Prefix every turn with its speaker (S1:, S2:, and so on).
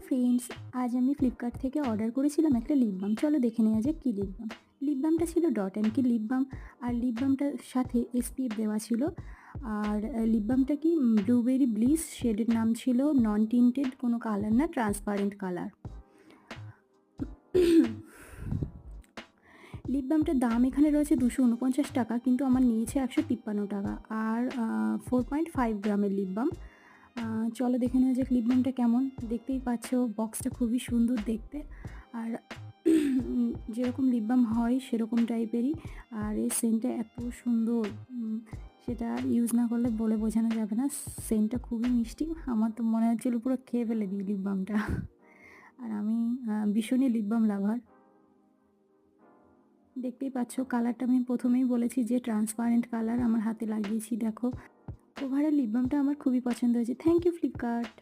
S1: Friends, আজ আমি Flipkart থেকে অর্ডার করেছিলাম একটা লিপ বাম। চলো দেখে নেওয়া যাক কী লিপ বাম। লিপ বামটা ছিল ডট অ্যান্ড কি লিপ বাম, আর লিপ বামটার সাথে এসপিএফ দেওয়া ছিল। আর লিপ বামটা কি ব্লুবেরি ব্লিস শেডের নাম ছিল, নন টিন্টেড, কোনো কালার না, ট্রান্সপারেন্ট কালার। লিপ বামটার দাম এখানে রয়েছে 249 টাকা, কিন্তু আমার নিয়েছে 153 টাকা। আর 4.5 গ্রামের লিপ বাম। চলো দেখে নেওয়া যাক লিপ বামটা কেমন। দেখতেই পাচ্ছ বক্সটা খুবই সুন্দর দেখতে, আর যেরকম লিপ বাম হয় সেরকম টাইপেরই। আর এর সেন্টটা এত সুন্দর, সেটা ইউজ না করলে বলে বোঝানো যাবে না। সেন্টটা খুবই মিষ্টি, আমার তো মনে হচ্ছিল পুরো খেয়ে ফেলে দিই লিপ বামটা। আর আমি ভীষণই লিপ বাম লাভার। দেখতেই পাচ্ছ কালারটা আমি প্রথমেই বলেছি যে ট্রান্সপারেন্ট কালার। আমার হাতে লাগিয়েছি, দেখো। ওভারঅল লিপ বামটা আমার খুবই পছন্দ হয়েছে। Thank you Flipkart.